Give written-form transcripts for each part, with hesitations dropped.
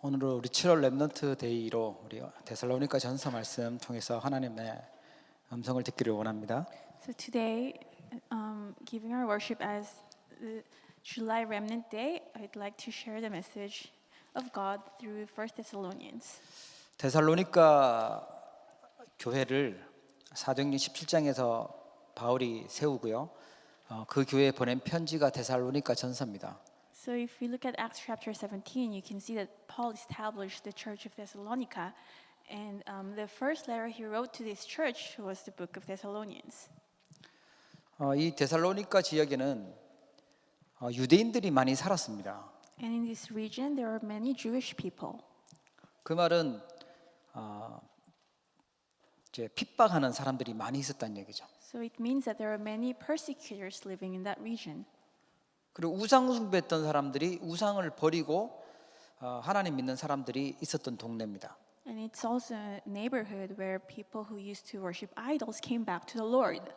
오늘은 우리 7월 렘넌트 데이로 우리 데살로니가 전서 말씀 통해서 하나님의 음성을 듣기를 원합니다. So today, giving our worship as the July Remnant Day, I'd like to share the message of God through 1 Thessalonians. 데살로니가 교회를 사도행전 17장에서 바울이 세우고요. 그 교회에 보낸 편지가 데살로니가 전서입니다. So if we look at Acts chapter 17, you can see that Paul established the church of Thessalonica, and the first letter he wrote to this church was the book of Thessalonians. 이 데살로니가 지역에는 유대인들이 많이 살았습니다. And in this region, there are many Jewish people. 그 말은 이제 핍박하는 사람들이 많이 있었다는 얘기죠. So it means that there are many persecutors living in that region. 그리고 우상 숭배했던 사람들이 우상을 버리고 하나님 믿는 사람들이 있었던 동네입니다. And it's also a neighborhood where people who used to worship idols came back to the Lord.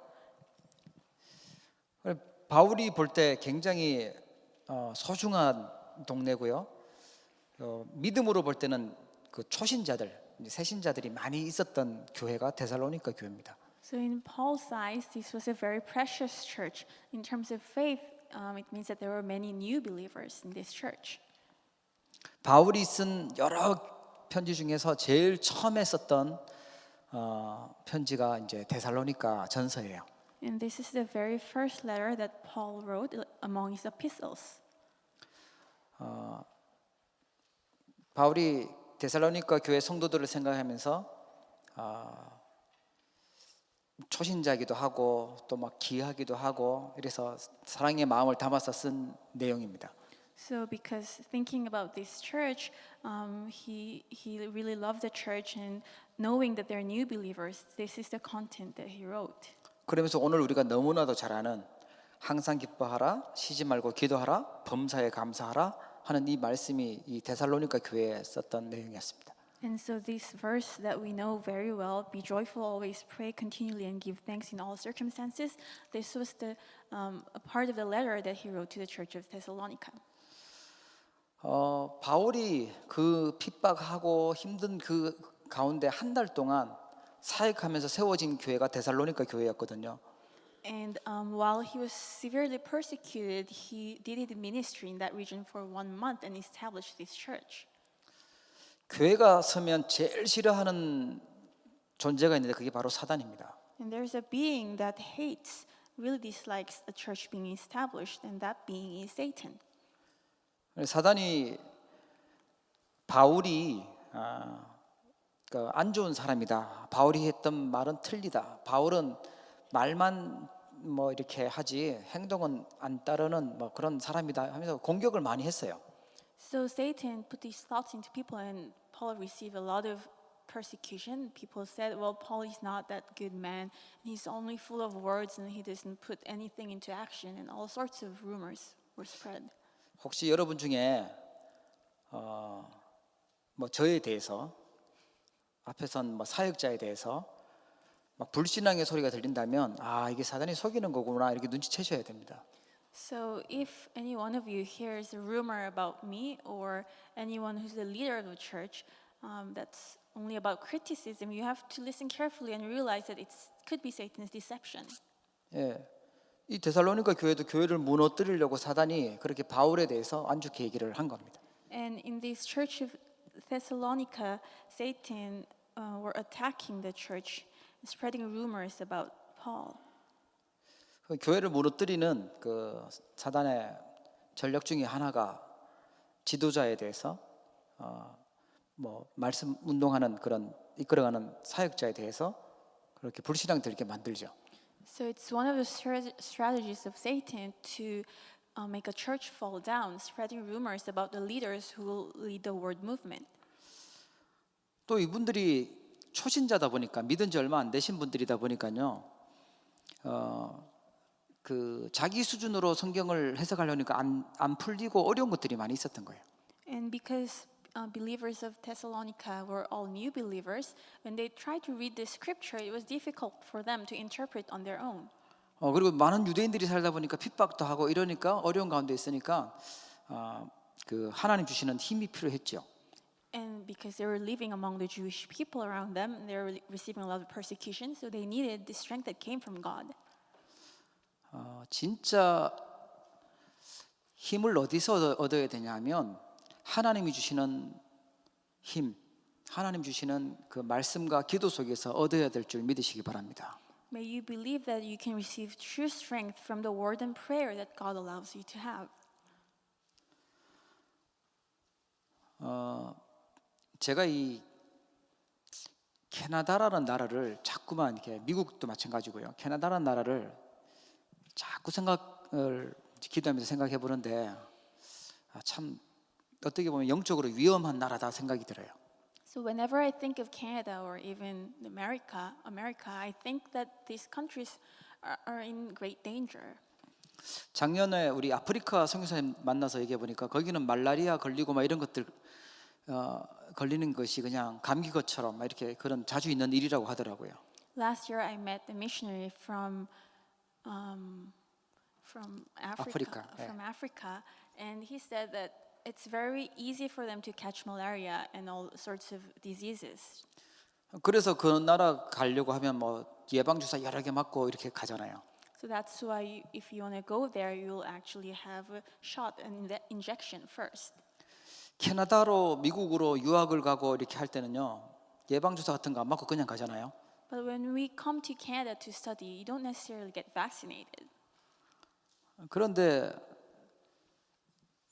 바울이 볼 때 굉장히 소중한 동네고요. 믿음으로 볼 때는 그 초신자들, 새신자들이 많이 있었던 교회가 데살로니가 교회입니다. So in Paul's eyes, this was a very precious church. In terms of faith, it means that there were many new believers in this church. 바울이 쓴 여러 편지 중에서 제일 처음에 썼던 편지가 이제 데살로니가 전서예요. And this is the very first letter that Paul wrote among his epistles. 바울이 데살로니가 교회 성도들을 생각하면서 초신자기도 하고 또 막 기하기도 하고 이래서 사랑의 마음을 담아서 쓴 내용입니다. So because thinking about this church, he really loved the church, and knowing that they're new believers, this is the content that he wrote. 그러면서 오늘 우리가 너무나도 잘 아는 항상 기뻐하라, 쉬지 말고 기도하라, 범사에 감사하라 하는 이 말씀이 이 데살로니가 교회에 썼던 내용이었습니다. And so this verse that we know very well, be joyful always, pray continually, and give thanks in all circumstances, this was a part of the letter that he wrote to the church of Thessalonica. 바울이 그 핍박하고 힘든 그 가운데 한 달 동안 사역하면서 세워진 교회가 데살로니가 교회였거든요. And while he was severely persecuted, he did his ministry in that region for 1 month and established this church. 교회가 서면 제일 싫어하는 존재가 있는데 그게 바로 사단입니다. And there's a being that hates, really dislikes a church being established, and that being is Satan. 사단이 바울이 안 좋은 사람이다. 바울이 했던 말은 틀리다. 바울은 말만 뭐 이렇게 하지 행동은 안 따르는 뭐 그런 사람이다 하면서 공격을 많이 했어요. So Satan put these thoughts into people, and Paul received a lot of persecution. People said, well, Paul is not that good man. He's only full of words and he doesn't put anything into action, and all sorts of rumors were spread. 혹시 여러분 중에 뭐 저에 대해서 앞에선 뭐 사역자에 대해서 막 불신앙의 소리가 들린다면 이게 사단이 속이는 거구나 이렇게 눈치채셔야 됩니다. So if any one of you hears a rumor about me, or anyone who's the leader of the church, that's only about criticism, you have to listen carefully and realize that it could be Satan's deception. 예, 이 데살로니가 교회도 교회를 무너뜨리려고 사단이 그렇게 바울에 대해서 안 좋게 얘기를 한 겁니다. And in this church of Thessalonica, Satan were attacking the church, spreading rumors about Paul. 그 교회를 무너뜨리는 그 사단의 전략 중에 하나가 지도자에 대해서 뭐 말씀 운동하는 그런 이끌어가는 사역자에 대해서 그렇게 불신앙 들게 만들죠. So it's one of the strategies of Satan to make a church fall down, spreading rumors about the leaders who will lead the word movement. 또 이분들이 초신자다 보니까 믿은 지 얼마 안 되신 분들이다 보니까요. 그 자기 수준으로 성경을 해석하려니까 안 풀리고 어려운 것들이 많이 있었던 거예요. And because believers of Thessalonica were all new believers, when they tried to read the scripture, it was difficult for them to interpret on their own. 그리고 많은 유대인들이 살다 보니까 핍박도 하고 이러니까 어려운 가운데 있으니까 그 하나님 주시는 힘이 필요했죠. because they were living among the Jewish people around them, and they were receiving a lot of persecution, so they needed the strength that came from God. 진짜 힘을 어디서 얻어야 되냐면 하나님이 주시는 힘, 하나님 주시는 그 말씀과 기도 속에서 얻어야 될 줄 믿으시기 바랍니다. May you believe that you can receive true strength from the word and prayer that God allows you to have. 제가 이 캐나다라는 나라를 자꾸만 이렇게 미국도 마찬가지고요. 캐나다라는 나라를 자꾸 생각을 기도하면서 생각해 보는데 참 어떻게 보면 영적으로 위험한 나라다 생각이 들어요. So whenever I think of Canada or even America, I think that these countries are in great danger. 작년에 우리 아프리카 선교사님 만나서 얘기해 보니까 거기는 말라리아 걸리고 막 이런 것들 걸리는 것이 그냥 감기것처럼 막 이렇게 그런 자주 있는 일이라고 하더라고요. Last year I met a missionary from Africa, 예. from Africa, and he said that it's very easy for them to catch malaria and all sorts of diseases. 그래서 그 나라 가려고 하면 뭐 예방 주사 여러 개 맞고 이렇게 가잖아요. So that's why if you want to go there, you'll actually have a shot and injection first. 캐나다로 미국으로 유학을 가고 이렇게 할 때는요. 예방 주사 같은 거 안 맞고 그냥 가잖아요. But when we come to Canada to study, you don't necessarily get vaccinated. 그런데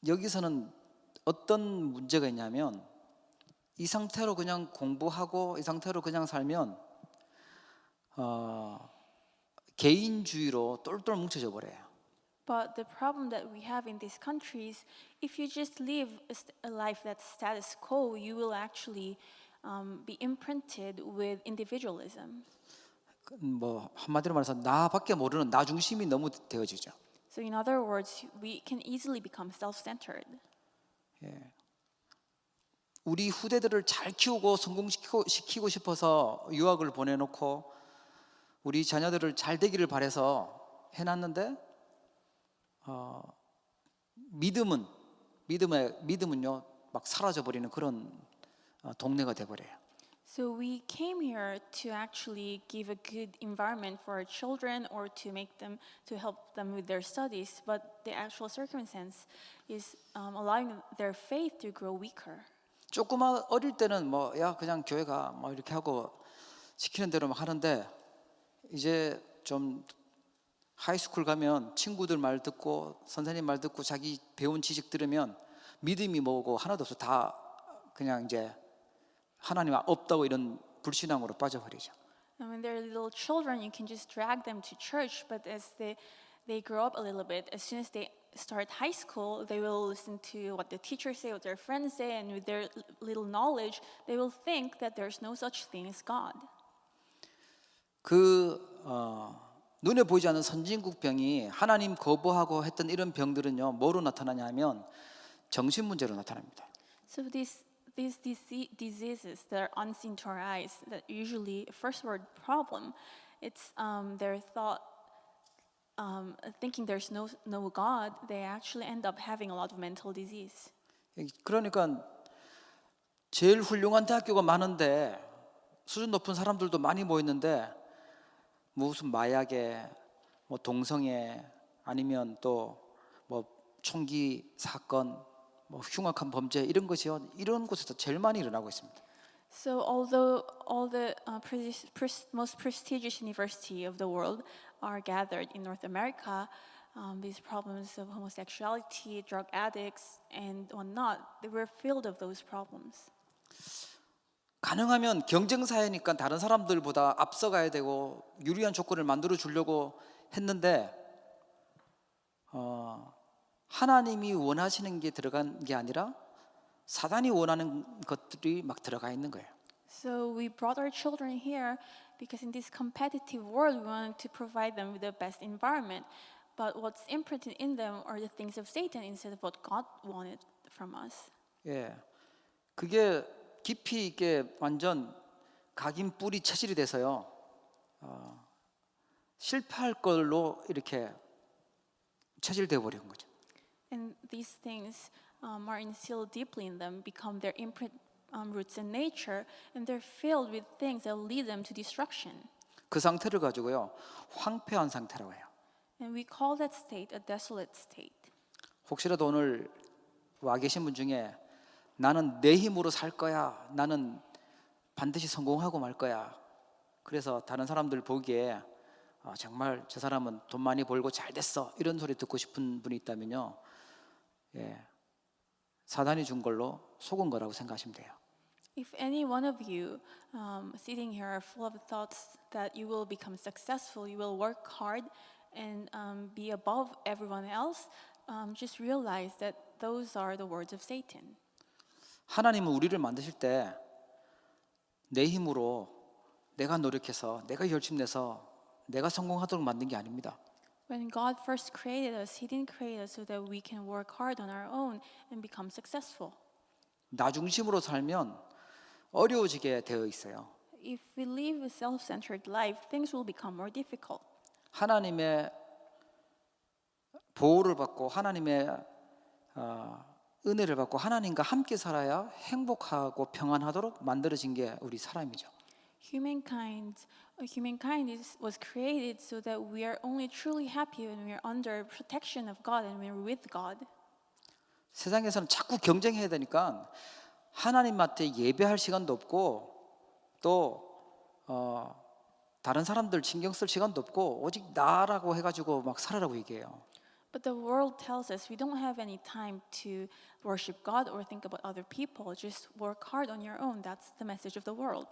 여기서는 어떤 문제가 있냐면 이 상태로 그냥 공부하고 이 상태로 그냥 살면 개인주의로 똘똘 뭉쳐져 버려요. But the problem that we have in these countries, if you just live a life that's status quo, you will actually be imprinted with individualism. 뭐 한마디로 말해서 나밖에 모르는 나 중심이 너무 되어지죠. So in other words, we can easily become self-centered. 우리 후대들을 잘 키우고 성공시키고 싶어서 유학을 보내놓고 우리 자녀들을 잘 되기를 바라서 해놨는데 믿음은요 막 사라져 버리는 그런 동네가 돼버려요. So we came here to actually give a good environment for our children or to make them to help them with their studies, but the actual circumstance is allowing their faith to grow weaker. 조그마 어릴 때는 뭐 야 그냥 교회 가 뭐 이렇게 하고 시키는 대로 막 하는데 이제 좀 하이스쿨 가면 친구들 말 듣고 선생님 말 듣고 자기 배운 지식 들으면 믿음이 뭐고 하나도 없어. 다 그냥 이제 하나님 없다고 이런 불신앙으로 빠져버리죠. And when they're little children, you can just drag them to church, but as they grow up a little bit, as soon as they start high school, they will listen to what the teachers say, what their friends say, and with their little knowledge, they will think that there's no such thing as God. 눈에 보이지 않는 선진국 병이 하나님 거부하고 했던 이런 병들은요 뭐로 나타나냐면 정신 문제로 나타납니다. So these diseases that are unseen to our eyes, that usually first word problem, it's their thought, thinking there's no God, they actually end up having a lot of mental disease. 그러니까 제일 훌륭한 대학교가 많은데 수준 높은 사람들도 많이 모였는데 무슨 마약에 뭐 동성애 아니면 또 뭐 총기 사건 뭐 흉악한 범죄 이런 것이요 이런 곳에서 제일 많이 일어나고 있습니다. So although all the most prestigious university of the world are gathered in North America, these problems of homosexuality, drug addicts, and whatnot, they were filled of those problems. 가능하면 경쟁 사회니까 다른 사람들보다 앞서가야 되고 유리한 조건을 만들어 주려고 했는데 하나님이 원하시는 게 들어간 게 아니라 사단이 원하는 것들이 막 들어가 있는 거예요. So we brought our children here because in this competitive world we wanted to provide them with the best environment. But what's imprinted in them are the things of Satan instead of what God wanted from us. 예, 그게 깊이 있게 완전 각인 뿌리 체질이 돼서요 실패할 걸로 이렇게 체질되어 버린 거죠. And these things are instilled deeply in them, become their roots in nature, and they're filled with things that lead them to destruction. 그 상태를 가지고요, 황폐한 상태라고 해요. And we call that state a desolate state. 혹시라도 오늘 와 계신 분 중에 나는 내 힘으로 살 거야, 나는 반드시 성공하고 말 거야, 그래서 다른 사람들 보기에 정말 저 사람은 돈 많이 벌고 잘 됐어, 이런 소리 듣고 싶은 분이 있다면요, 사단이 준 걸로 속은 거라고 생각하시면 돼요. If any one of you sitting here are full of thoughts that you will become successful, you will work hard and be above everyone else, just realize that those are the words of Satan. 하나님은 우리를 만드실 때 내 힘으로 내가 노력해서 내가 열심내서 내가 성공하도록 만든 게 아닙니다. When God first created us, He didn't create us so that we can work hard on our own and become successful. 나 중심으로 살면 어려워지게 되어 있어요. If we live a self-centered life, things will become more difficult. 하나님의 보호를 받고 하나님의 은혜를 받고 하나님과 함께 살아야 행복하고 평안하도록 만들어진 게 우리 사람이죠. Humankind was created so that we are only truly happy when we are under protection of God and when we're with God. 세상에서는 자꾸 경쟁해야 되니까 하나님한테 예배할 시간도 없고 또 다른 사람들 신경 쓸 시간도 없고 오직 나라고 해가지고 막 살아라고 얘기해요. But the world tells us we don't have any time to worship God or think about other people. Just work hard on your own. That's the message of the world.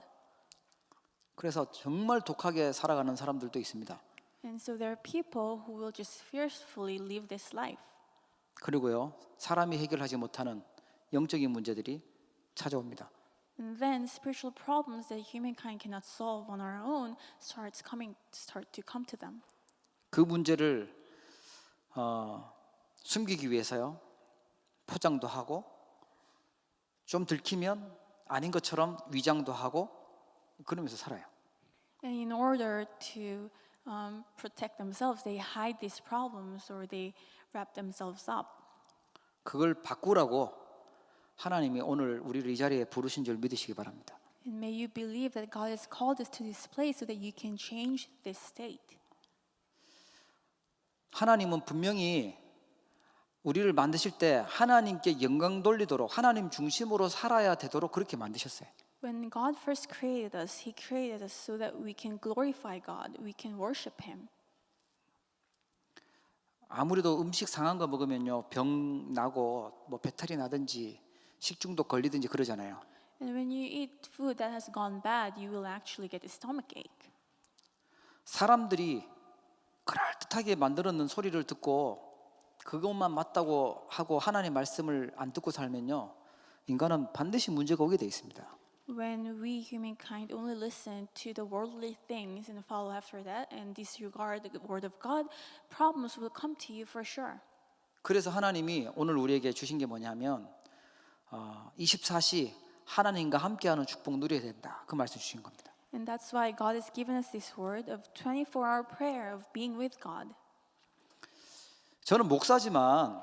그래서 정말 독하게 살아가는 사람들도 있습니다. And so there are people who will just fiercely live this life. 그리고요, 사람이 해결하지 못하는 영적인 문제들이 찾아옵니다. And then spiritual problems that humankind cannot solve on our own start to come to them. 그 문제를 숨기기 위해서요, 포장도 하고 좀 들키면 아닌 것처럼 위장도 하고 그러면서 살아요. And in order to protect themselves, they hide these problems or they wrap themselves up. 그걸 바꾸라고 하나님이 오늘 우리를 이 자리에 부르신 줄 믿으시기 바랍니다. And may you believe that God has called us to this place so that you can change this state. 하나님은 분명히 우리를 만드실 때 하나님께 영광 돌리도록 하나님 중심으로 살아야 되도록 그렇게 만드셨어요. When God first created us, He created us so that we can glorify God, we can worship Him. 아무래도 음식 상한 거 먹으면요, 병 나고 뭐 배탈이 나든지 식중독 걸리든지 그러잖아요. And when you eat food that has gone bad, you will actually get a stomach ache. 사람들이 그럴듯하게 만들어놓은 소리를 듣고 그것만 맞다고 하고 하나님 말씀을 안 듣고 살면요, 인간은 반드시 문제가 오게 돼 있습니다. When we humankind only listen to the worldly things and follow after that and disregard the word of God, problems will come to you for sure. 그래서 하나님이 오늘 우리에게 주신 게 뭐냐면 24시 하나님과 함께하는 축복 누려야 된다, 그 말씀 주신 겁니다. And that's why God has given us this word of 24-hour prayer, of being with God. 저는 목사지만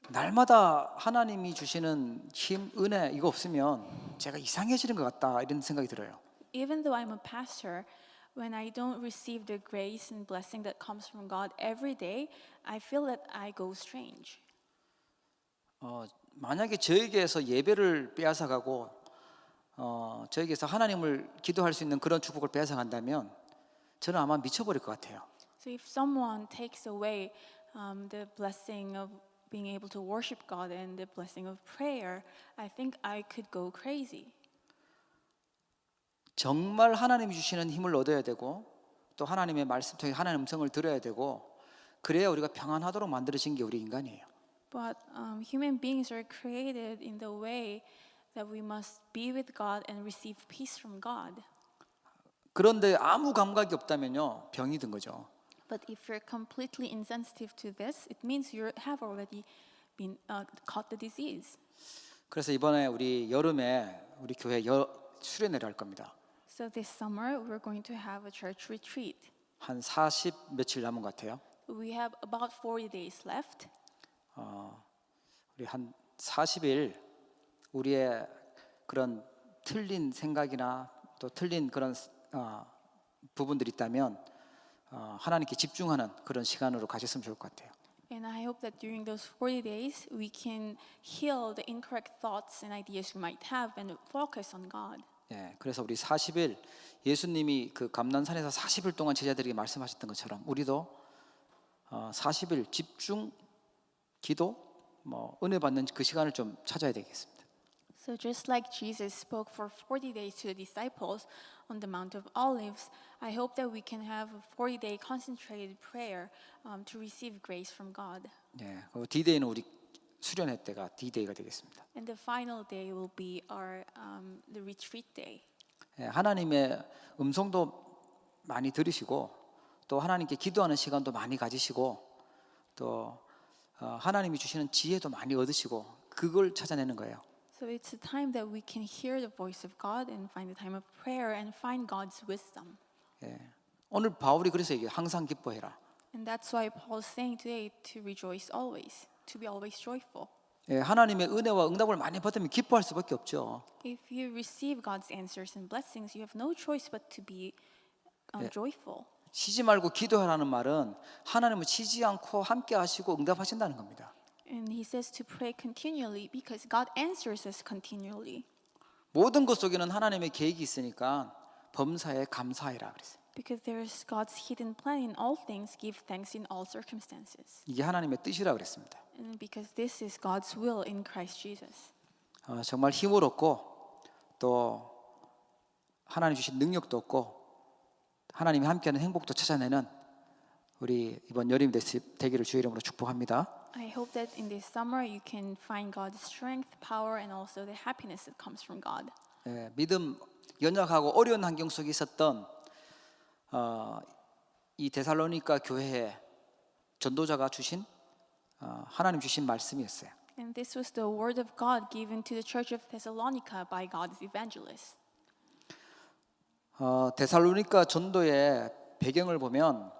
날마다 하나님이 주시는 힘, 은혜 이거 없으면 제가 이상해지는 것 같다, 이런 생각이 들어요. Even though I'm a pastor, when I don't receive the grace and blessing that comes from God every day, I feel that I go strange. 만약에 저에게서 예배를 빼앗아가고 저에게서 하나님을 기도할 수 있는 그런 축복을 빼앗아간다면 저는 아마 미쳐버릴 것 같아요. So if someone takes away the blessing of being able to worship God and the blessing of prayer, I think I could go crazy. 정말 하나님이 주시는 힘을 얻어야 되고 또 하나님의 말씀 통해 하나님의 음성을 들어야 되고 그래야 우리가 평안하도록 만들어진 게 우리 인간이에요. But human beings are created in the way that we must be with God and receive peace from God. 그런데 아무 감각이 없다면요, 병이 든 거죠. But if you're completely insensitive to this, it means you have already been caught the disease. 그래서 이번에 우리 여름에 우리 교회 수련회를 할 겁니다. So this summer we're going to have a church retreat. 한 40 며칠 남은 것 같아요. We have about 40 days left. 우리 한 40일 우리의 그런 틀린 생각이나 또 틀린 그런 부분들이 있다면 하나님께 집중하는 그런 시간으로 가졌으면 좋을 것 같아요. And I hope that during those 40 days, we can heal the incorrect thoughts and ideas we might have and focus on God. 예, 그래서 우리 40일 예수님이 그 감난산에서 40일 동안 제자들에게 말씀하셨던 것처럼 우리도 40일 집중 기도 은혜 받는 그 시간을 좀 찾아야 되겠습니다. So just like Jesus spoke for 40 days to the disciples on the Mount of Olives, I hope that we can have a 40-day concentrated prayer to receive grace from God. 예, 그 D-Day는 우리 수련회 때가 D-Day가 되겠습니다. And the final day will be our the retreat day. 예, 하나님의 음성도 많이 들으시고 또 하나님께 기도하는 시간도 많이 가지시고 또 하나님이 주시는 지혜도 많이 얻으시고 그걸 찾아내는 거예요. So it's a time that we can hear the voice of God and find the time of prayer and find God's wisdom. 예, 오늘 바울이 그래서 얘기해요. 항상 기뻐해라. And that's why Paul is saying today to rejoice always, to be always joyful. 예, 하나님의 은혜와 응답을 많이 받으면 기뻐할 수밖에 없죠. If you receive God's answers and blessings, you have no choice but to be joyful. 쉬지 말고 기도하라는 말은 하나님은 쉬지 않고 함께 하시고 응답하신다는 겁니다. And he says to pray continually because God answers us continually. 모든 것 속에는 하나님의 계획이 있으니까 범사에 감사해라 그랬어요. Because there is God's hidden plan in all things, give thanks in all circumstances. 이게 하나님의 뜻이라 그랬습니다. And because this is God's will in Christ Jesus. 정말 힘을 얻고 또 하나님 주신 능력도 얻고 하나님이 함께하는 행복도 찾아내는 우리 이번 여름이 되기를 주의 이름으로 축복합니다. I hope that in this summer you can find God's strength, power, and also the happiness that comes from God. 예, 믿음 연약하고 어려운 환경 속에 있었던 이 데살로니가 교회에 전도자가 주신 하나님 주신 말씀이었어요. And this was the word of God given to the church of Thessalonica by God's evangelist. 데살로니가 전도의 배경을 보면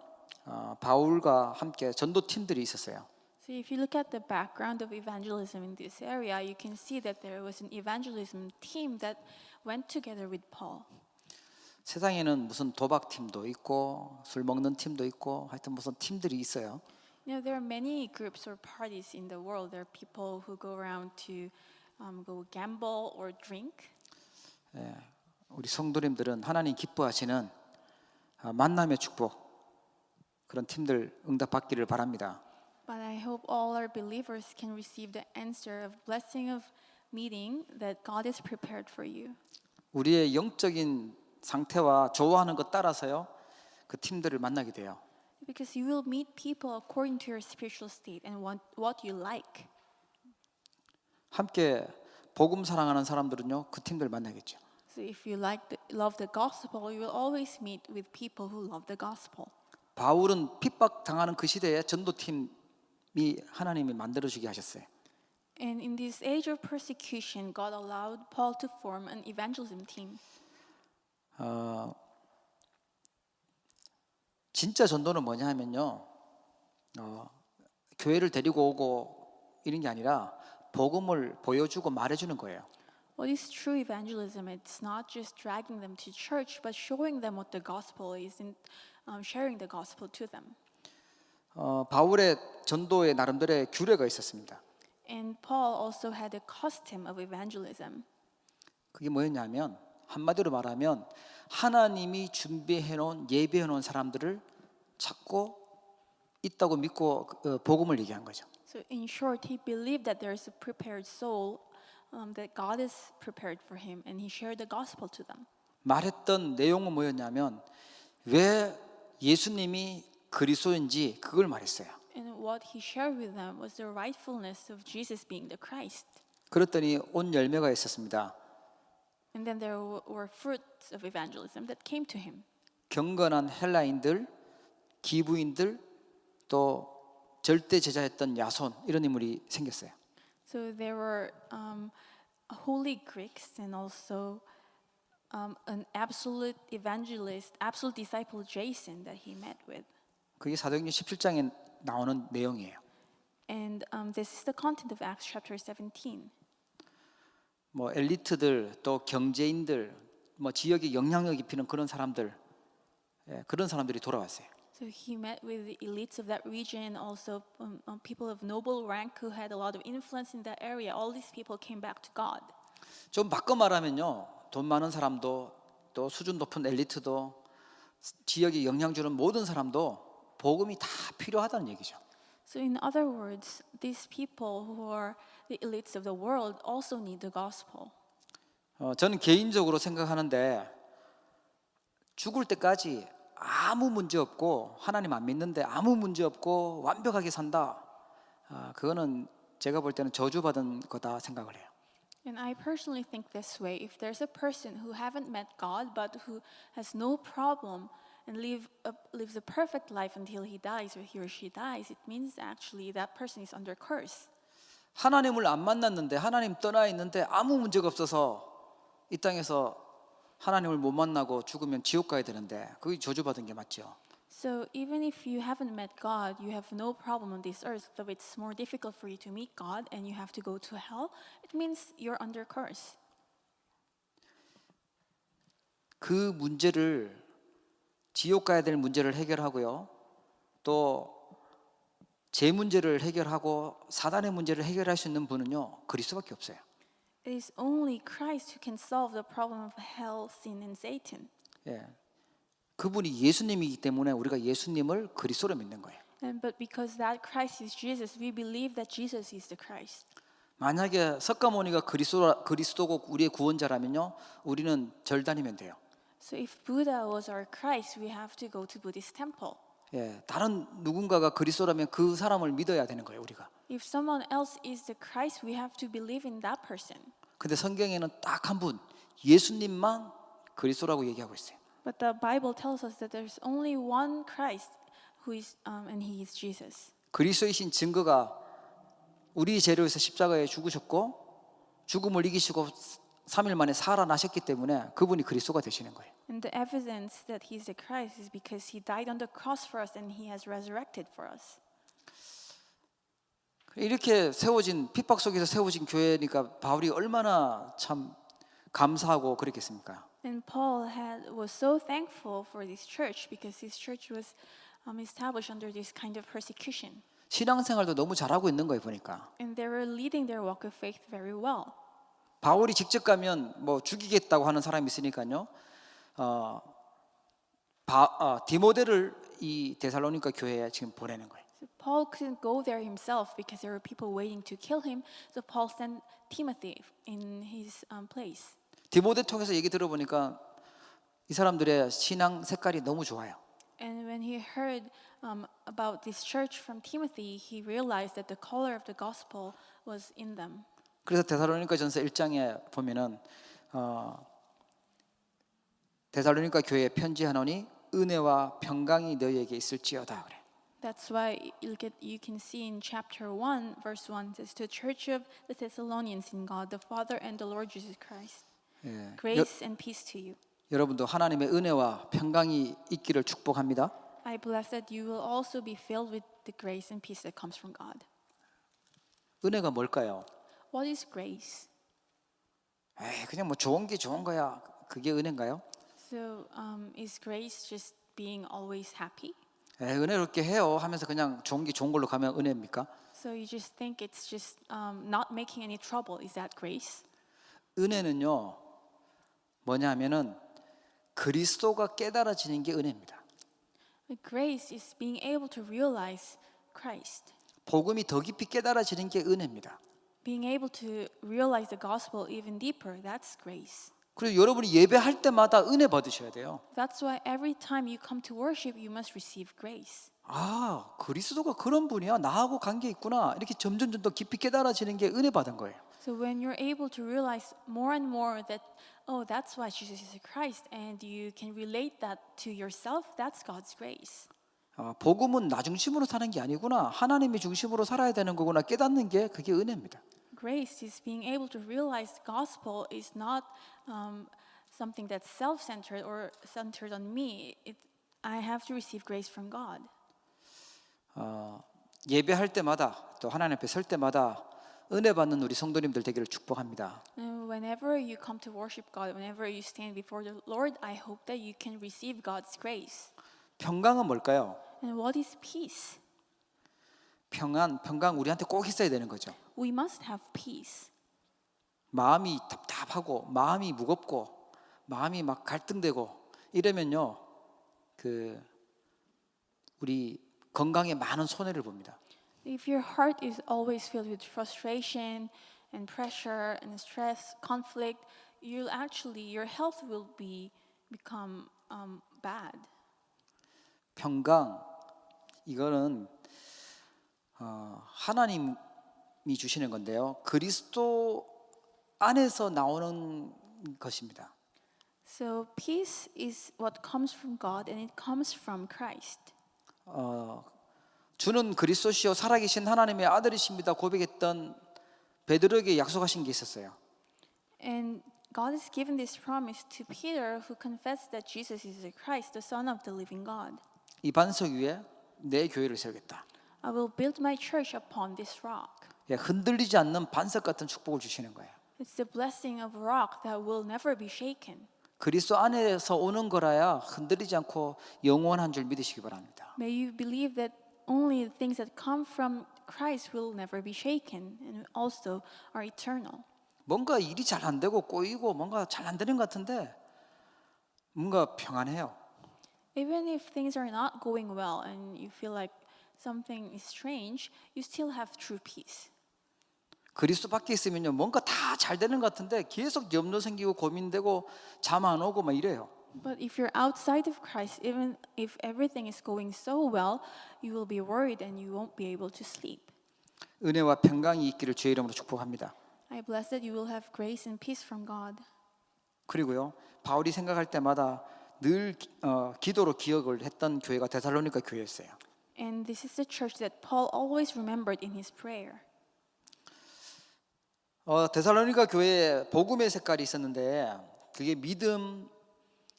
바울과 함께 전도 팀들이 있었어요. So if you look at the background of evangelism in this area, you can see that there was an evangelism team that went together with Paul. 세상에는 무슨 도박 팀도 있고 술 먹는 팀도 있고 하여튼 무슨 팀들이 있어요. You know, there are many groups or parties in the world. There are people who go around to go gamble or drink. 예, 우리 성도님들은 하나님 기뻐하시는 만남의 축복 그런 팀들 응답받기를 바랍니다. But I hope all our believers can receive the answer of blessing of meeting that God has prepared for you. 우리의 영적인 상태와 좋아하는 것 따라서요 그 팀들을 만나게 돼요. Because you will meet people according to your spiritual state and what you like. 함께 복음 사랑하는 사람들은요 그 팀들 만나겠죠. So if you love the gospel, you will always meet with people who love the gospel. 바울은 핍박 당하는 그 시대에 전도팀이 하나님이 만들어주게 하셨어요. And in this age of persecution, God allowed Paul to form an evangelism team. 진짜 전도는 뭐냐 하면요 교회를 데리고 오고 이런 게 아니라 복음을 보여주고 말해주는 거예요. What is true evangelism? It's not just dragging them to church, but showing them what the gospel is and sharing the gospel to them. 바울의 전도에 나름대로의 규례가 있었습니다. And Paul also had a custom of evangelism. 그게 뭐였냐면 한마디로 말하면 하나님이 준비해 놓은 예배해 놓은 사람들을 찾고 있다고 믿고 복음을 얘기한 거죠. So in short, he believed that there is a prepared soul that God has prepared for him, and he shared the gospel to them. 말했던 내용은 뭐였냐면 왜 예수님이 그리스도인지 그걸 말했어요. And what he shared with them was the rightfulness of Jesus being the Christ. 그랬더니 온 열매가 있었습니다. And then there were fruits of evangelism that came to him. 경건한 헬라인들, 기부인들, 또 절대 제자였던 야손 이런 인물이 생겼어요. So there were holy Greeks and also an absolute evangelist, absolute disciple Jason that he met with. 그게 사도행전 17장에 나오는 내용이에요. And this is the content of Acts chapter 17. 뭐 엘리트들 또 경제인들 뭐 지역에 영향력 입히는 그런 사람들 그런 사람들이 돌아왔어요. So he met with the elites of that region, also people of noble rank who had a lot of influence in that area. All these people came back to God. 좀 바꿔 말하면요, 돈 많은 사람도 또 수준 높은 엘리트도 지역에 영향 주는 모든 사람도 복음이 다 필요하다는 얘기죠. So in other words, these people who are the elites of the world also need the gospel. 저는 개인적으로 생각하는데 죽을 때까지 아무 문제 없고 하나님 안 믿는데 아무 문제 없고 완벽하게 산다. 그거는 제가 볼 때는 저주받은 거다 생각을 해요. And I personally think this way. If there's a person who haven't met God but who has no problem and lives a perfect life until he dies or he or she dies, it means actually that person is under curse. 하나님을 안 만났는데 하나님 떠나 있는데 아무 문제가 없어서 이 땅에서 하나님을 못 만나고 죽으면 지옥 가야 되는데 그게 저주받은 게 맞죠. So even if you haven't met God, you have no problem on this earth, though it's more difficult for you to meet God and you have to go to hell, it means you're under curse. 그 문제를 지옥 가야 될 문제를 해결하고요. 또 제 문제를 해결하고 사단의 문제를 해결할 수 있는 분은요. 그리스도밖에 없어요. It is only Christ who can solve the problem of hell, sin, and Satan. 예. 그분이 예수님이기 때문에 우리가 예수님을 그리스도로 믿는 거예요. But because that Christ is Jesus, we believe that Jesus is the Christ. 만약에 석가모니가 그리스도고 우리의 구원자라면요. 우리는 절 다니면 돼요. So if Buddha was our Christ, we have to go to Buddhist temple. 예, 다른 누군가가 그리스도라면 그 사람을 믿어야 되는 거예요, 우리가. If someone else is the Christ, we have to believe in that person. 근데 성경에는 딱 한 분, 예수님만 그리스도라고 얘기하고 있어요. But the Bible tells us that there's only one Christ who is, and he is Jesus. 그리스도이신 증거가 우리 죄로 해서 십자가에 죽으셨고 죽음을 이기시고 3일 만에 살아나셨기 때문에 그분이 그리스도가 되시는 거예요. And the evidence that he's the Christ is because he died on the cross for us and he has resurrected for us. 이렇게 세워진 핍박 속에서 세워진 교회니까 바울이 얼마나 참 감사하고 그랬겠습니까? And Paul was so thankful for this church because this church was established under this kind of persecution. 신앙생활도 너무 잘하고 있는 거예요, 보니까. And they were leading their walk of faith very well. 바울이 직접 가면 뭐 죽이겠다고 하는 사람이 있으니까요. 디모데를 이 데살로니가 교회에 지금 보내는 거예요. So Paul couldn't go there himself because there were people waiting to kill him. So Paul sent Timothy in his place. 디모데 통해서 얘기 들어보니까 이 사람들의 신앙 색깔이 너무 좋아요. And when he heard about this church from Timothy, he realized that the color of the gospel was in them. 그래서 데살로니가전서 1장에 보면은 데살로니가 교회에 편지하노니 은혜와 평강이 너희에게 있을지어다 그래. That's why you can see in chapter 1, verse 1, it says, to the church of the Thessalonians in God, the Father and the Lord Jesus Christ. 예. Grace and peace to you. 여러분도 하나님의 은혜와 평강이 있기를 축복합니다. I bless that you will also be filled with the grace and peace that comes from God. 은혜가 뭘까요? What is grace? 그냥 뭐 좋은 게 좋은 거야. 그게 은혜인가요? So is grace just being always happy? 은혜롭게 해요 하면서 그냥 좋은 게 좋은 걸로 가면 은혜입니까? So you just think it's just not making any trouble. Is that grace? 은혜는요 뭐냐면은 그리스도가 깨달아지는 게 은혜입니다. Grace is being able to realize Christ. 복음이 더 깊이 깨달아지는 게 은혜입니다. Being able to realize the gospel even deeper, that's grace. 그리고 여러분이 예배할 때마다 은혜 받으셔야 돼요. That's why every time you come to worship, you must receive grace. 그리스도가 그런 분이야. 나하고 관계 있구나. 이렇게 점점 더 깊이 깨달아지는 게 은혜 받은 거예요. So when you're able to realize more and more that, oh, that's why Jesus is a Christ, and you can relate that to yourself, that's God's grace. 복음은 나 중심으로 사는 게 아니구나. 하나님이 중심으로 살아야 되는 거구나. 깨닫는 게 그게 은혜입니다. Grace is being able to realize the gospel is not something that's self-centered or centered on me. I have to receive grace from God. 예배할 때마다 또 하나님 앞에 설 때마다 은혜 받는 우리 성도님들 되기를 축복합니다. And whenever you come to worship God, whenever you stand before the Lord, I hope that you can receive God's grace. 평강은 뭘까요? And what is peace? 평강 우리한테 꼭 있어야 되는 거죠. We must have peace. 마음이 답답하고 마음이 무겁고 마음이 막 갈등되고 이러면요, 우리 건강에 많은 손해를 봅니다. If your heart is always filled with frustration and pressure and stress, conflict, your health will become bad. 평강 이거는 하나님이 주시는 건데요. 그리스도 안에서 나오는 것입니다. So peace is what comes from God and it comes from Christ. 주는 그리스도시요 살아계신 하나님의 아들이십니다 고백했던 베드로에게 약속하신 게 있었어요. And God has given this promise to Peter who confessed that Jesus is the Christ, the Son of the living God. 이 반석 위에 내 교회를 세우겠다. I will build my church upon this rock. 흔들리지 않는 반석 같은 축복을 주시는 거예요. It's the blessing of rock that will never be shaken. 그리스도 안에서 오는 거라야 흔들리지 않고 영원한 줄 믿으시기 바랍니다. May you believe that only the things that come from Christ will never be shaken and also are eternal. 뭔가 일이 잘 안 되고 꼬이고 뭔가 잘 안 되는 것 같은데 뭔가 평안해요. Even if things are not going well and you feel like something is strange, you still have true peace. 그리스도 밖에 있으면요 뭔가 다 잘 되는 것 같은데 계속 염려 생기고 고민되고 잠 안 오고 막 이래요. But if you're outside of Christ, even if everything is going so well, you will be worried and you won't be able to sleep. 은혜와 평강이 있기를 주의 이름으로 축복합니다. I bless that you will have grace and peace from God. 그리고요 바울이 생각할 때마다 늘 기도로 기억을 했던 교회가 데살로니가 교회였어요. And this is the church that Paul always remembered in his prayer. 데살로니가 교회에 복음의 색깔이 있었는데 그게 믿음,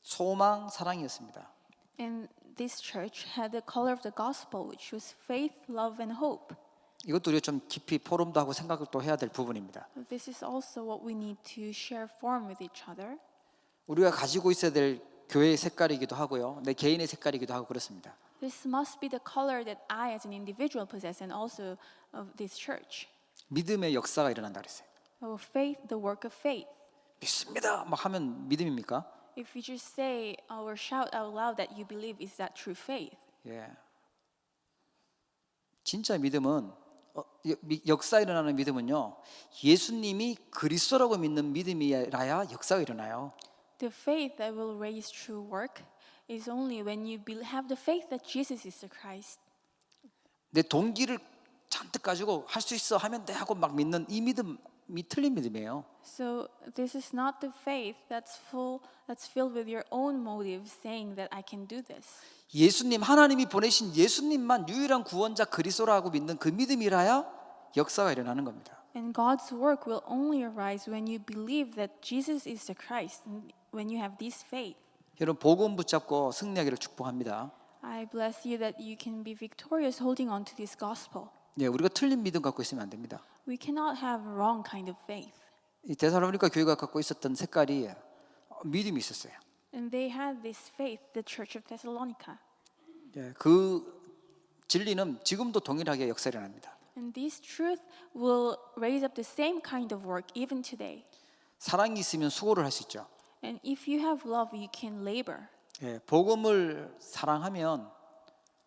소망, 사랑이었습니다. And this church had the color of the gospel, which was faith, love, and hope. 이것도 우리가 좀 깊이 포럼도 하고 생각을 또 해야 될 부분입니다. This is also what we need to share form with each other. 우리가 가지고 있어야 될 교회의 색깔이기도 하고요. 내 개인의 색깔이기도 하고 그렇습니다. This must be the color that I as an individual possess and also of this church. 믿음의 역사가 일어난다 그랬어요. Faith, the work of faith. 믿습니다. 막 하면 믿음입니까? If you just say or shout out loud that you believe, is that true faith? 예. 진짜 믿음은 역사 일어나는 믿음은요. 예수님이 그리스도라고 믿는 믿음이라야 역사가 일어나요. The faith that will raise true work is only when you have the faith that Jesus is the Christ. 내 동기를 잔뜩 가지고 할 수 있어 하면 돼 하고 막 믿는 이 믿음이 틀린 믿음이에요. So this is not the faith that's filled with your own motives saying that I can do this. 예수님 하나님이 보내신 예수님만 유일한 구원자 그리스도라고 믿는 그 믿음이라야 역사가 일어나는 겁니다. And God's work will only arise when you believe that Jesus is the Christ and when you have this faith. 여러분 복음 붙잡고 승리하기를 축복합니다. I bless you that you can be victorious holding on to this gospel. 네, 우리가 틀린 믿음 갖고 있으면 안 됩니다. We cannot have wrong kind of faith. 이 데살로니가 교회가 갖고 있었던 색깔이 믿음이 있었어요. And they had this faith, the Church of Thessalonica. 예, 그 진리는 지금도 동일하게 역사 일어납니다. And this truth will raise up the same kind of work even today. 사랑이 있으면 수고를 할 수 있죠. And if you have love, you can labor. 예, 복음을 사랑하면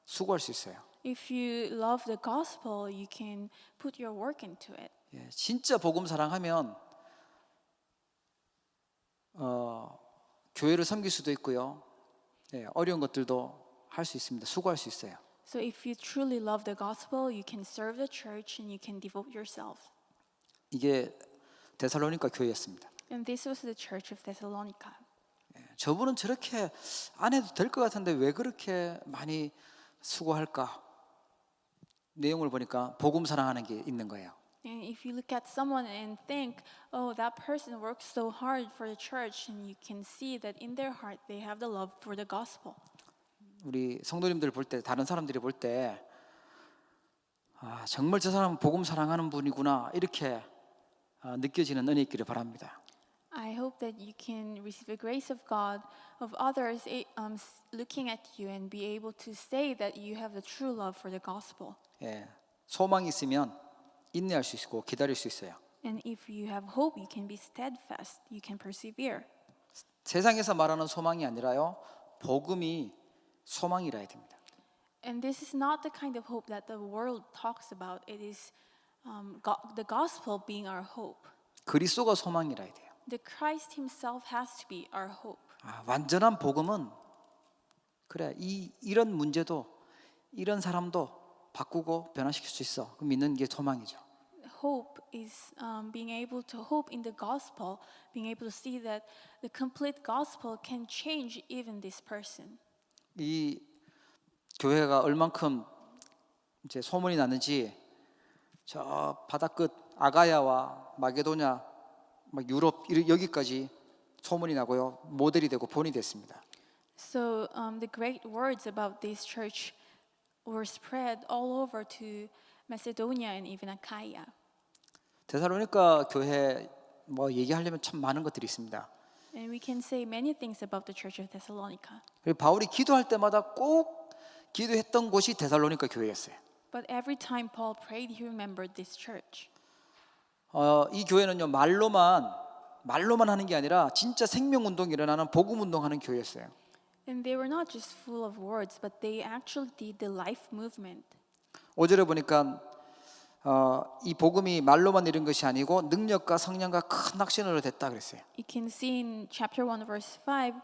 수고할 수 있어요. If you love the gospel, you can put your work into it. 예, 진짜 복음 사랑하면 교회를 섬길 수도 있고요. 예, 어려운 것들도 할 수 있습니다. 수고할 수 있어요. So if you truly love the gospel, you can serve the church and you can devote yourself. 이게 데살로니가 교회였습니다. And this was the Church of Thessalonica. 예, 저분은 저렇게 안 해도 될 것 같은데 왜 그렇게 많이 수고할까? 내용을 보니까 복음 사랑하는 게 있는 거예요. And if you look at someone and think, oh, that person works so hard for the church, and you can see that in their heart they have the love for the gospel. 우리 성도님들 볼 때, 다른 사람들이 볼 때 정말 저 사람은 복음 사랑하는 분이구나 이렇게 느껴지는 은혜 있기를 바랍니다. I hope that you can receive the grace of God, of others looking at you and be able to say that you have the true love for the gospel. 예, 소망이 있으면 인내할 수 있고 기다릴 수 있어요. And if you have hope, you can be steadfast, you can persevere. 세상에서 말하는 소망이 아니라요, 복음이 소망이라 해야 됩니다. And this is not the kind of hope that the world talks about. It is the gospel being our hope. 그리스도가 소망이라 해야 돼요. The Christ himself has to be our hope. 완전한 복음은 그래 이런 문제도 이런 사람도 바꾸고 변화시킬 수 있어. 그 믿는 게 소망이죠. Hope is being able to hope in the gospel, being able to see that the complete gospel can change even this person. 이 교회가 얼만큼 이제 소문이 났는지 저 바다 끝 아가야와 마게도냐, 막 유럽 여기까지 소문이 나고요, 모델이 되고 본이 됐습니다. So the great words about this church were spread all over to Macedonia and even Achaia. 데살로니가 교회 뭐 얘기하려면 참 많은 것들이 있습니다. And we can say many things about the church of Thessalonica. 그리고 바울이 기도할 때마다 꼭 기도했던 곳이 데살로니가 교회였어요. But every time Paul prayed, he remembered this church. 이 교회는요 말로만 하는 게 아니라 진짜 생명운동이 일어나는 복음운동하는 교회였어요. And they were not just full of words, but they actually did the life movement. 5절에 보니까 이 복음이 말로만 이룬 것이 아니고 능력과 성령과 큰 확신으로 됐다 그랬어요. You can see in chapter 1 verse 5,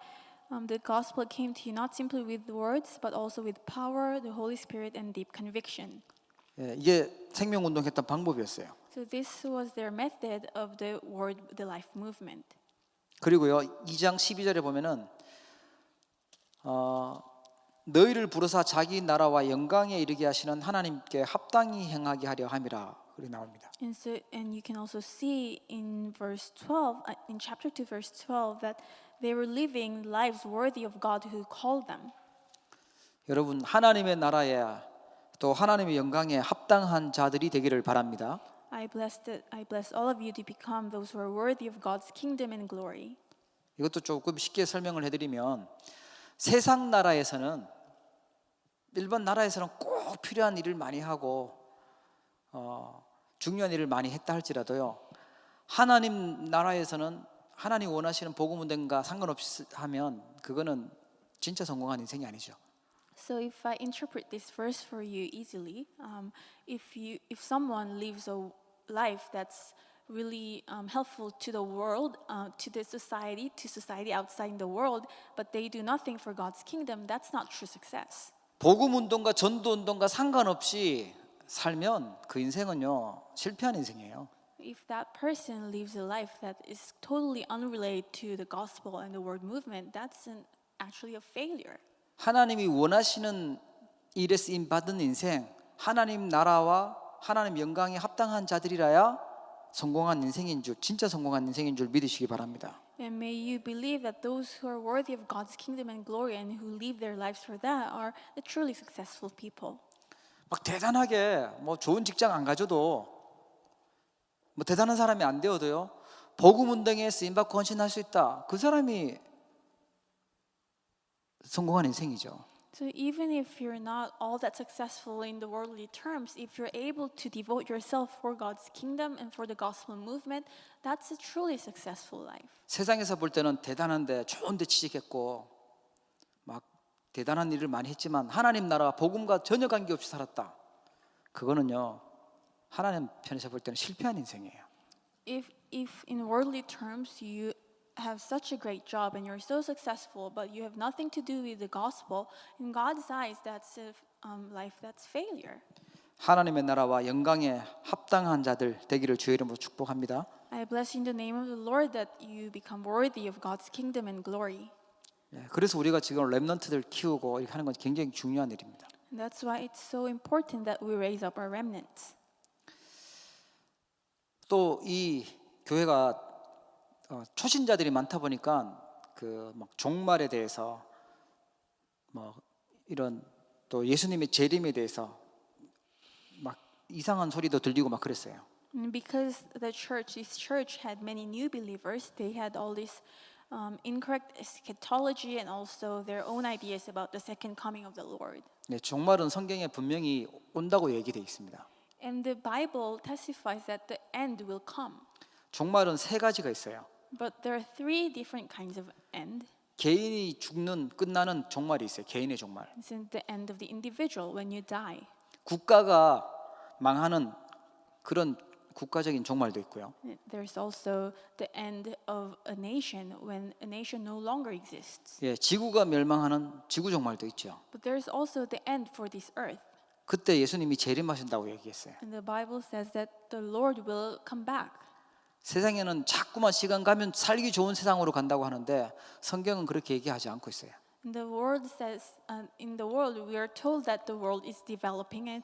the gospel came to you not simply with words, but also with power, the Holy Spirit, and deep conviction. 예, 이게 생명운동했던 방법이었어요. So this was their method of the word, the life movement. 그리고요 2장 12절에 보면은 너희를 부르사 자기 나라와 영광에 이르게 하시는 하나님께 합당히 행하게 하려 함이라 그렇게 나옵니다. And you can also see in verse 12, in chapter 2 verse 12, that they were living lives worthy of God who called them. 여러분 하나님의 나라에 또 하나님의 영광에 합당한 자들이 되기를 바랍니다. I bless all of you to become those who are worthy of God's kingdom and glory. 이것도 조금 쉽게 설명을 해드리면 세상 나라에서는 일반 나라에서는 꼭 필요한 일을 많이 하고 중요한 일을 많이 했다 할지라도요 하나님 나라에서는 하나님 원하시는 복음 운동과 상관없이 하면 그거는 진짜 성공한 인생이 아니죠. So if I interpret this verse for you easily, if someone lives a life that's really helpful to the world, to society outside the world, but they do nothing for God's kingdom, that's not true success. 복음 운동과 전도 운동과 상관없이 살면 그 인생은요 실패한 인생이에요. If that person lives a life that is totally unrelated to the gospel and the word movement, that's actually a failure. 하나님이 원하시는 일에 쓰임 받은 인생, 하나님 나라와 하나님 영광에 합당한 자들이라야 성공한 인생인 줄, 진짜 성공한 인생인 줄 믿으시기 바랍니다. And may you believe that those who are worthy of God's kingdom and glory and who live their lives for that are the truly successful people. 막 대단하게 뭐 좋은 직장 안 가져도 뭐 대단한 사람이 안 되어도요 복음 운동에 쓰임 받고 헌신할 수 있다. 그 사람이 성공한 인생이죠. So even if you're not all that successful in the worldly terms, if you're able to devote yourself for God's kingdom and for the gospel movement, that's a truly successful life. 세상에서 볼 때는 대단한데 좋은데 취직했고 막 대단한 일을 많이 했지만 하나님 나라와 복음과 전혀 관계없이 살았다. 그거는요 하나님 편에서 볼 때는 실패한 인생이에요. If in worldly terms you have such a great job and you're so successful, but you have nothing to do with the gospel, in God's eyes, that's a life that's failure. 하나님의 나라와 영광에 합당한 자들 되기를 주의 이름으로 축복합니다. I bless you in the name of the Lord that you become worthy of God's kingdom and glory. 그래서 우리가 지금 렘넌트들 키우고 이렇게 하는 건 굉장히 중요한 일입니다. And that's why it's so important that we raise up our remnants. 또 이 교회가 초신자들이 많다 보니까 그 막 종말에 대해서 뭐 이런 또 예수님의 재림에 대해서 막 이상한 소리도 들리고 막 그랬어요. And because this church had many new believers, they had all this incorrect eschatology and also their own ideas about the second coming of the Lord. 네, 종말은 성경에 분명히 온다고 얘기되어 있습니다. And the Bible testifies that the end will come. 종말은 세 가지가 있어요. But there are three different kinds of end. 개인이 죽는 끝나는 종말이 있어요. 개인의 종말. It's in the end of the individual when you die. 국가가 망하는 그런 국가적인 종말도 있고요. There's also the end of a nation when a nation no longer exists. 예, 지구가 멸망하는 지구 종말도 있죠. But there's also the end for this earth. 그때 예수님이 재림하신다고 얘기했어요. And the Bible says that the Lord will come back. 세상에는 자꾸만 시간 가면 살기 좋은 세상으로 간다고 하는데 성경은 그렇게 얘기하지 않고 있어요. And the world says, in the world, we are told that the world is developing and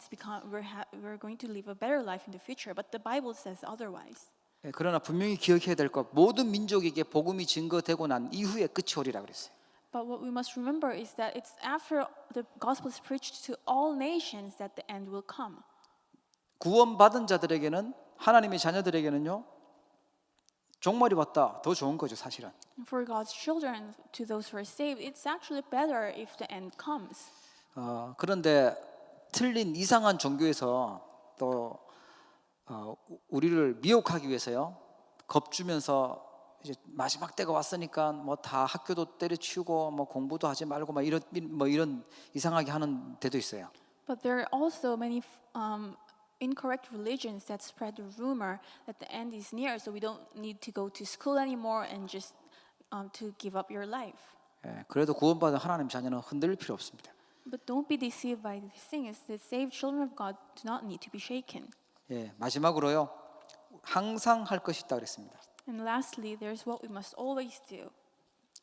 we're going to live a better life in the future. But the Bible says otherwise. 예, 그러나 분명히 기억해야 될 것, 모든 민족에게 복음이 증거되고 난 이후에 끝이 오리라 그랬어요. But what we must remember is that it's after the gospel is preached to all nations that the end will come. 구원받은 자들에게는 하나님의 자녀들에게는요. 종말이 왔다 더 좋은 거죠, 사실은. For God's children, to those who are saved, it's actually better if the end comes. 그런데 틀린 이상한 종교에서 또 우리를 미혹하기 위해서요. 겁주면서 이제 마지막 때가 왔으니까 뭐 다 학교도 때려치우고 뭐 공부도 하지 말고 막 이런 이상하게 하는 데도 있어요. But there are also many incorrect religions that spread the rumor that the end is near, so we don't need to go to school anymore and just to give up your life. 예, 그래도 구원받은 하나님 자녀는 흔들릴 필요 없습니다. But don't be deceived by this thing. Is the saved children of God do not need to be shaken. 예, 마지막으로요. 항상 할 것이 있다 그랬습니다. And lastly, there's what we must always do.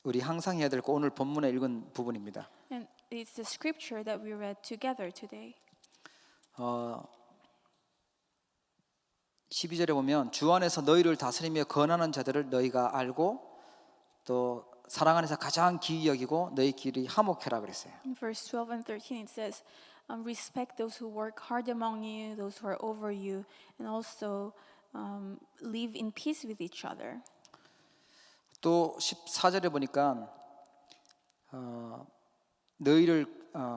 우리 항상 해야 될 거 오늘 본문에 읽은 부분입니다. And it's the scripture that we read together today. 12절에 보면 주 안에서 너희를 다스리며 권하는 자들을 너희가 알고 또 사랑 안에서 가장 귀히 여기고 너희 길이 화목해라 그랬어요. In verse 12 and 13 it says, respect those who work hard among you, those who are over you, and also live in peace with each other. 또 14절에 보니까 너희를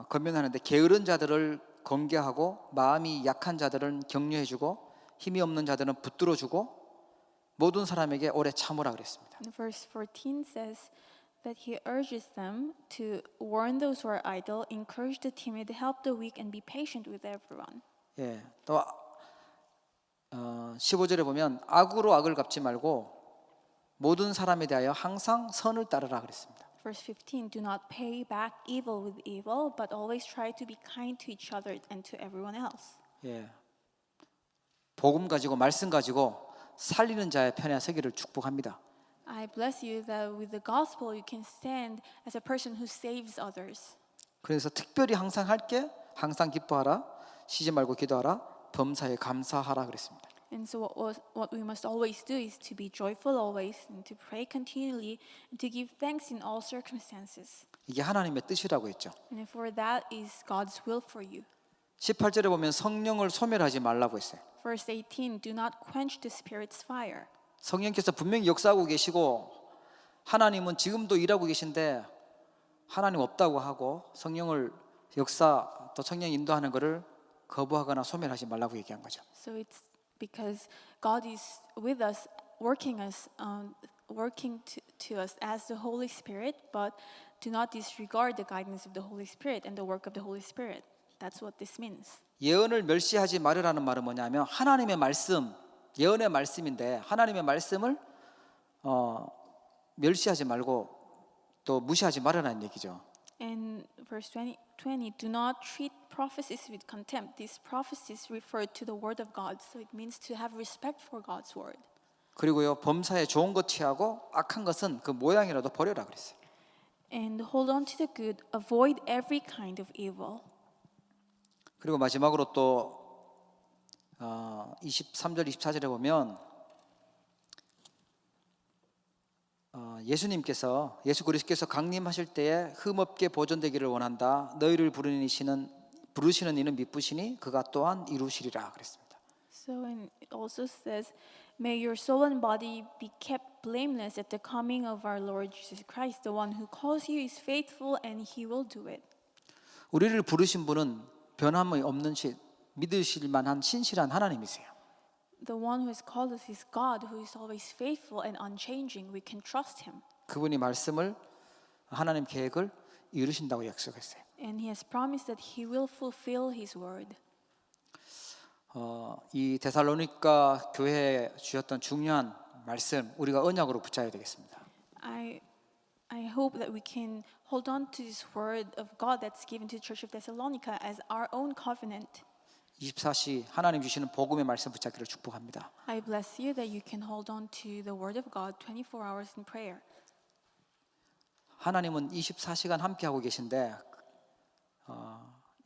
권면하는데 게으른 자들을 권계하고 마음이 약한 자들은 격려해주고 힘이 없는 자들은 붙들어주고 모든 사람에게 오래 참으라 그랬습니다. And verse 14 says that he urges them to warn those who are idle, encourage the timid, help the weak, and be patient with everyone. 예, 또 15절에 보면 악으로 악을 갚지 말고 모든 사람에 대하여 항상 선을 따르라 그랬습니다. Verse 15, do not pay back evil with evil, but always try to be kind to each other and to everyone else. 예, 복음 가지고 말씀 가지고 살리는 자의 편에 서기를 축복합니다. I bless you that with the gospel you can stand as a person who saves others. 그래서 특별히 항상 할게 항상 기뻐하라 쉬지 말고 기도하라 범사에 감사하라 그랬습니다. And so what we must always do is to be joyful always and to pray continually and to give thanks in all circumstances. 이게 하나님의 뜻이라고 했죠. And for that is God's will for you. 18절에 보면 성령을 소멸하지 말라고 했어요. Verse 18, do not quench the Spirit's fire. 성령께서 분명히 역사하고 계시고 하나님은 지금도 일하고 계신데 하나님 없다고 하고 성령을 역사 또 성령 인도하는 것을 거부하거나 소멸하지 말라고 얘기한 거죠. So it's because God is with us, working to us as the Holy Spirit, but do not disregard the guidance of the Holy Spirit and the work of the Holy Spirit. That's what this means. 예언을 멸시하지 말으라는 말은 뭐냐면 하나님의 말씀, 예언의 말씀인데 하나님의 말씀을 멸시하지 말고 또 무시하지 말으라는 얘기죠. In verse 20, do not treat prophecies with contempt. These prophecies refer to the word of God, so it means to have respect for God's word. 그리고요 범사에 좋은 것 취하고 악한 것은 그 모양이라도 버려라 그랬어요. And hold on to the good, avoid every kind of evil. 그리고 마지막으로 또 23절 24절에 보면 예수 그리스도께서 강림하실 때에 흠없게 보존되기를 원한다. 너희를 부르는 이시는 부르시는 이는 미쁘시니 그가 또한 이루시리라 그랬습니다. So and it also says, may your soul and body be kept blameless at the coming of our Lord Jesus Christ. The one who calls you is faithful and he will do it. 우리를 부르신 분은 변함이 없는 믿으실 만한 신실한 하나님이세요. The one who has called us is God, who is always faithful and unchanging. We can trust him. 그분이 말씀을 하나님 계획을 이루신다고 약속했어요. And he has promised that he will fulfill his word. 이 데살로니가 교회에 주셨던 중요한 말씀 우리가 언약으로 붙잡아야 되겠습니다. I hope that we can hold on to this word of God that's given to the Church of Thessalonica as our own covenant. 24시 하나님 주시는 복음의 말씀 붙잡기를 축복합니다. I bless you that you can hold on to the word of God 24 hours in prayer. 하나님은 24시간 함께하고 계신데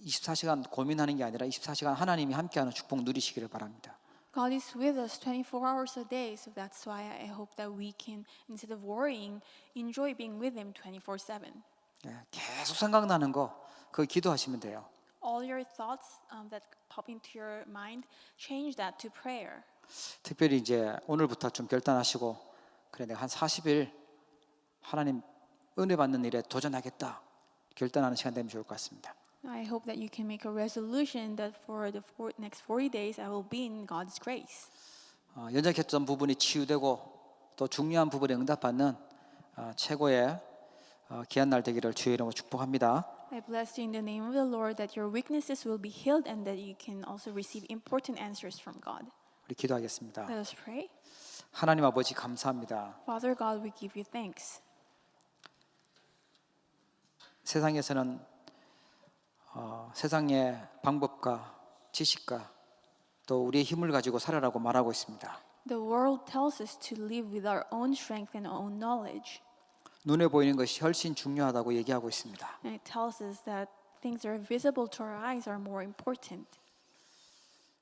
24시간 고민하는 게 아니라 24시간 하나님이 함께하는 축복 누리시기를 바랍니다. God is with us 24 hours a day, so that's why I hope that we can, instead of worrying, enjoy being with Him 24/7. 계속 생각나는 거 그거 기도하시면 돼요. All your thoughts that pop into your mind, change that to prayer. 특별히 이제 오늘부터 좀 결단하시고 그래 내가 한 40일 하나님 은혜 받는 일에 도전하겠다 결단하는 시간 되면 좋을 것 같습니다. I hope that you can make a resolution that for the next 40 days I will be in God's grace. 연약했던 부분이 치유되고 또 중요한 부분에 응답받는 최고의 귀한 날 되기를 주의 이름으로 축복합니다. I bless you in the name of the Lord that your weaknesses will be healed and that you can also receive important answers from God. 우리 기도하겠습니다. Let us pray. 하나님 아버지 감사합니다. Father God, we give you thanks. 세상에서는 세상의 방법과 지식과 또 우리의 힘을 가지고 살아라고 말하고 있습니다. The world tells us to live with our own strength and own knowledge. 눈에 보이는 것이 훨씬 중요하다고 얘기하고 있습니다. And it tells us that things that are visible to our eyes are more important.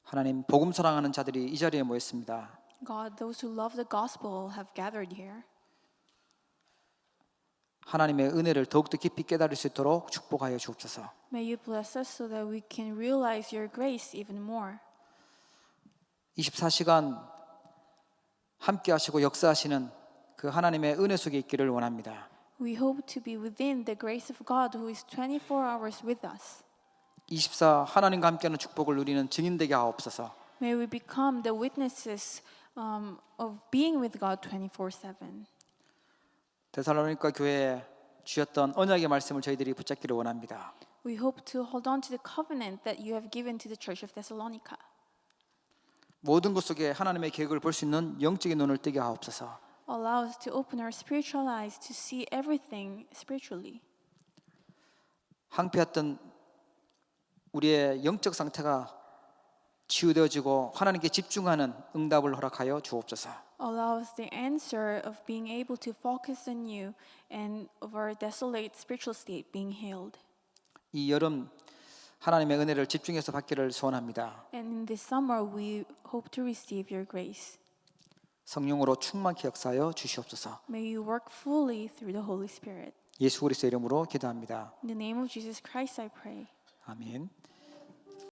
하나님 복음 사랑하는 자들이 이 자리에 모였습니다. God, those who love the gospel have gathered here. 하나님의 은혜를 더욱더 깊이 깨달을 수 있도록 축복하여 주옵소서. May you bless us so that we can realize your grace even more. 24시간 함께 하시고 역사하시는 그 하나님의 은혜 속에 있기를 원합니다. We hope to be within the grace of God who is 24 hours with us. 24 하나님과 함께하는 축복을 누리는 증인 되게 하옵소서. May we become the witnesses of being with God 24/7. 데살로니가 교회에 주셨던 언약의 말씀을 저희들이 붙잡기를 원합니다. We hope to hold on to the covenant that you have given to the Church of Thessalonica. 모든 것 속에 하나님의 계획을 볼 수 있는 영적인 눈을 뜨게 하옵소서. Allow us to open our spiritual eyes to see everything spiritually. 항폐했던 우리의 영적 상태가 치유되어지고 하나님께 집중하는 응답을 허락하여 주옵소서. Allow us the answer of being able to focus on you and of our desolate spiritual state being healed. 이 여름 하나님의 은혜를 집중해서 받기를 소원합니다. And in this summer we hope to receive your grace. 성령으로 충만케 역사하여 주시옵소서. May you work fully through the Holy Spirit. 예수 그리스도의 이름으로 기도합니다. In the name of Jesus Christ I pray. 아멘.